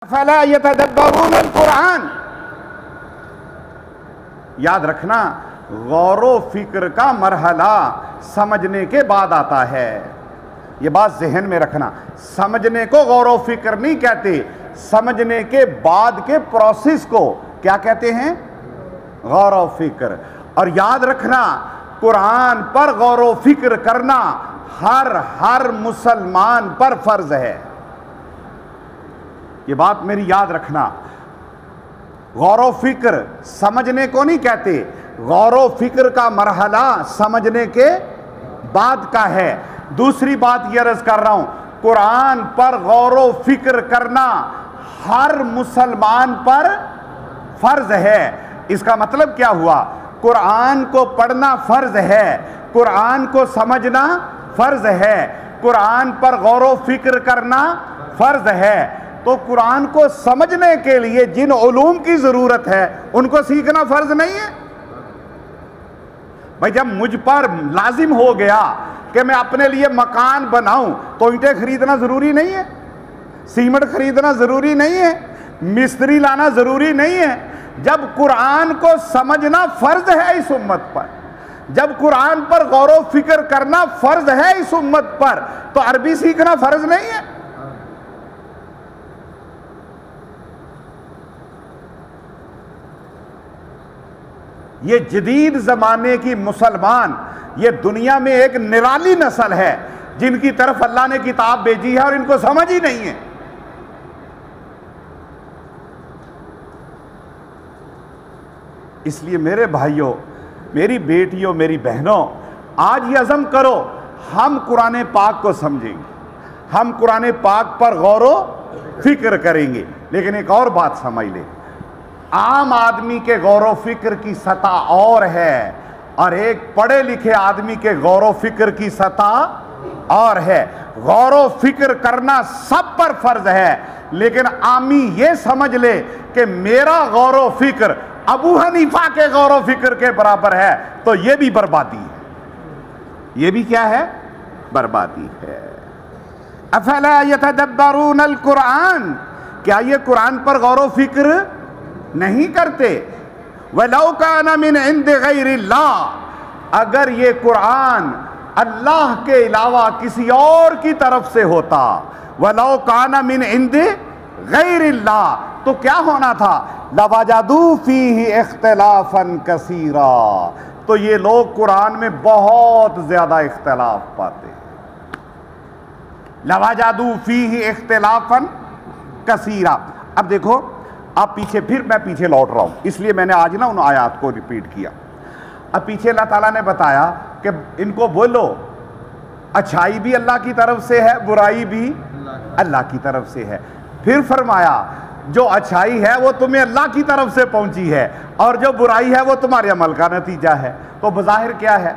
فلا يتدبرون القرآن. یاد رکھنا غور و فکر کا مرحلہ سمجھنے کے بعد آتا ہے. یہ بات ذہن میں رکھنا. سمجھنے کو غور و فکر نہیں کہتے, سمجھنے کے بعد کے پروسیس کو کیا کہتے ہیں؟ غور و فکر. اور یاد رکھنا قرآن پر غور و فکر کرنا ہر مسلمان پر فرض ہے. یہ بات میری یاد رکھنا. غور و فکر سمجھنے کو نہیں کہتے, غور و فکر کا مرحلہ سمجھنے کے بعد کا ہے. دوسری بات یہ عرض کر رہا ہوں, قرآن پر غور و فکر کرنا ہر مسلمان پر فرض ہے. اس کا مطلب کیا ہوا؟ قرآن کو پڑھنا فرض ہے, قرآن کو سمجھنا فرض ہے, قرآن پر غور و فکر کرنا فرض ہے. تو قرآن کو سمجھنے کے لیے جن علوم کی ضرورت ہے ان کو سیکھنا فرض نہیں ہے. بھائی جب مجھ پر لازم ہو گیا کہ میں اپنے لیے مکان بناؤں تو اینٹیں خریدنا ضروری نہیں ہے, سیمنٹ خریدنا ضروری نہیں ہے, مستری لانا ضروری نہیں ہے. جب قرآن کو سمجھنا فرض ہے اس امت پر, جب قرآن پر غور و فکر کرنا فرض ہے اس امت پر, تو عربی سیکھنا فرض نہیں ہے. یہ جدید زمانے کی مسلمان, یہ دنیا میں ایک نرالی نسل ہے جن کی طرف اللہ نے کتاب بھیجی ہے اور ان کو سمجھ ہی نہیں ہے. اس لیے میرے بھائیوں, میری بیٹیوں, میری بہنوں, آج یہ عزم کرو ہم قرآن پاک کو سمجھیں گے, ہم قرآن پاک پر غور و فکر کریں گے. لیکن ایک اور بات سمجھ لیں, عام آدمی کے غور و فکر کی سطح اور ہے اور ایک پڑھے لکھے آدمی کے غور و فکر کی سطح اور ہے. غور و فکر کرنا سب پر فرض ہے, لیکن عامی یہ سمجھ لے کہ میرا غور و فکر ابو حنیفہ کے غور و فکر کے برابر ہے, تو یہ بھی بربادی ہے. یہ بھی کیا ہے؟ بربادی ہے. افلا یتدبرون القرآن, کیا یہ قرآن پر غور و فکر نہیں کرتے؟ وَلَوْ كَانَ مِنْ عِنْدِ غَيْرِ اللَّهِ, اگر یہ قرآن اللہ کے علاوہ کسی اور کی طرف سے ہوتا, وَلَوْ كَانَ مِنْ عِنْدِ غَيْرِ اللَّهِ, تو کیا ہونا تھا؟ لَوَجَدُوا فِيهِ اخْتِلَافًا كَثِيرًا, تو یہ لوگ قرآن میں بہت زیادہ اختلاف پاتے. لَوَجَدُوا فِيهِ اخْتِلَافًا كَثِيرًا. اب دیکھو, اب پیچھے, پھر میں پیچھے لوٹ رہا ہوں, اس لیے میں نے آج نا ان آیات کو ریپیٹ کیا. اب پیچھے اللہ تعالیٰ نے بتایا کہ ان کو بولو اچھائی بھی اللہ کی طرف سے ہے, برائی بھی اللہ کی طرف سے ہے. پھر فرمایا جو اچھائی ہے وہ تمہیں اللہ کی طرف سے پہنچی ہے اور جو برائی ہے وہ تمہارے عمل کا نتیجہ ہے. تو بظاہر کیا ہے؟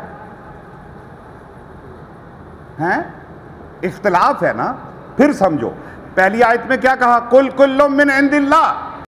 اختلاف ہے نا. پھر سمجھو, پہلی آیت میں کیا کہا؟ قُلْ كُلٌّ مِّنْ عِنْدِ اللَّهِ,